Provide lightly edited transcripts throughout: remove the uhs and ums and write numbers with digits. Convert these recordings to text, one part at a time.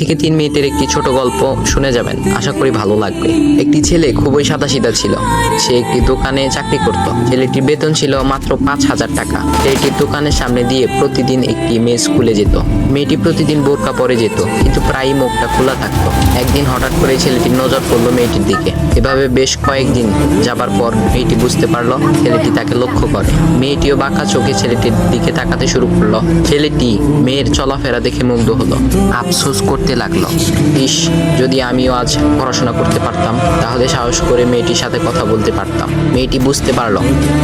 থেকে 3 মিনিটের একটি ছোট গল্প শুনে যাবেন, আশা করি ভালো লাগবে। একটি ছেলে খুবই সাদাসিধা ছিল। সে একটি দোকানে চাকরি করত। ছেলেটির বেতন ছিল মাত্র 5,000 টাকা। ছেলেটির দোকানের সামনে দিয়ে প্রতিদিন একটি মেয়ে স্কুলে যেত। মেয়েটি প্রতিদিন বোরকা পরে যেত, কিন্তু প্রায়ই মুখটা খোলা থাকতো। একদিন হঠাৎ করে ছেলেটির নজর পড়লো মেয়েটির দিকে। এভাবে বেশ কয়েকদিন যাবার পর মেয়েটি বুঝতে পারলো ছেলেটি তাকে লক্ষ্য করে। মেয়েটিও বাঁকা চোখে ছেলেটির দিকে তাকাতে শুরু করলো। ছেলেটি মেয়ের চলাফেরা দেখে মুগ্ধ হলো। আফসোস করতে লাগলো, ইস, যদি আমিও আজ পড়াশোনা করতে পারতাম, তাহলে সাহস করে মেয়েটির সাথে কথা বলতে পারতাম। মেয়েটি বুঝতে পারলো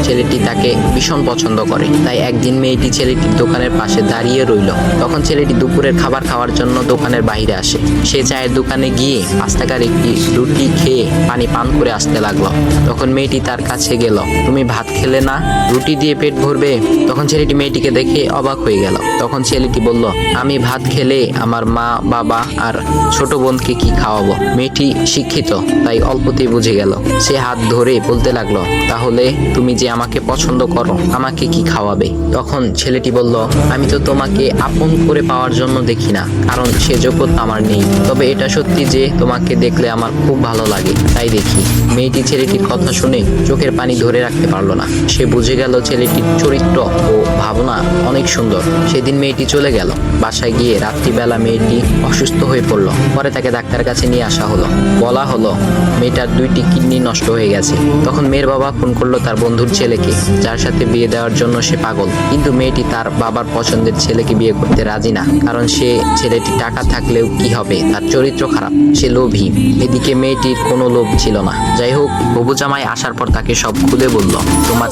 ছেলেটি তাকে ভীষণ পছন্দ করে। তাই একদিন মেয়েটি ছেলেটির দোকানের পাশে দাঁড়িয়ে রইল। তখন ছেলেটি দুপুরের খাবার খাওয়ার জন্য দোকানের বাইরে আসে। সে চায়ের দোকানে গিয়ে 5 টাকার একটি রুটি খেয়ে পানি পান করে আসতে লাগলো। তখন মেয়েটি তার কাছে গেল। তুমি ভাত খেলে না, রুটি দিয়ে পেট ভরবে? তখন ছেলেটি মেয়েটিকে দেখে অবাক হয়ে গেল। তখন ছেলেটি বলল, আমি ভাত খেলে আমার মা, বাবা আর ছোট বোনকে কি খাওয়াবো? মেয়েটি শিক্ষিত, তাই অল্পতেই বুঝে গেল। সে হাত ধরে বলতে লাগলো, তাহলে তুমি যে আমাকে পছন্দ করো, আমাকে কি খাওয়াবে? তখন ছেলেটি বলল, আমি তো তোমাকে আপন করে পাওয়ার জন্য দেখি না, কারণ সে যোগ্যতা আমার নেই। তবে এটা সত্যি যে তোমাকে দেখলে আমার খুব ভালো লাগে, তাই দেখি। মেয়েটি ছেলেটির কথা শুনে চোখের পানি ধরে রাখতে পারলো না। সে বুঝে গেল ছেলেটির চরিত্র ও ভাবনা অনেক সুন্দর। সেদিন মেয়েটি চলে গেল। বাসায় গিয়ে রাত্রিবেলা মেয়েটি অসুস্থ হয়ে পড়লো। পরে তাকে ডাক্তারের কাছে নিয়ে আসা হলো। বলা হলো মেয়েটার 2টি কিডনি নষ্ট হয়ে গেছে। তখন মেয়ের বাবা ফোন করলো তার বন্ধুর ছেলেকে, যার সাথে বিয়ে দেওয়ার জন্য সে পাগল। কিন্তু মেয়েটি তার বাবার পছন্দের ছেলেকে বিয়ে করতে রাজি না, কারণ সে ছেলেটি টাকা থাকলেও কি হবে, তার চরিত্র খারাপ, সে লোভী। এদিকে মেয়েটির কোনো লোভ ছিল না। যাই হোক, হবু জামাই আসার পর তাকে সব খুলে বলল, তোমার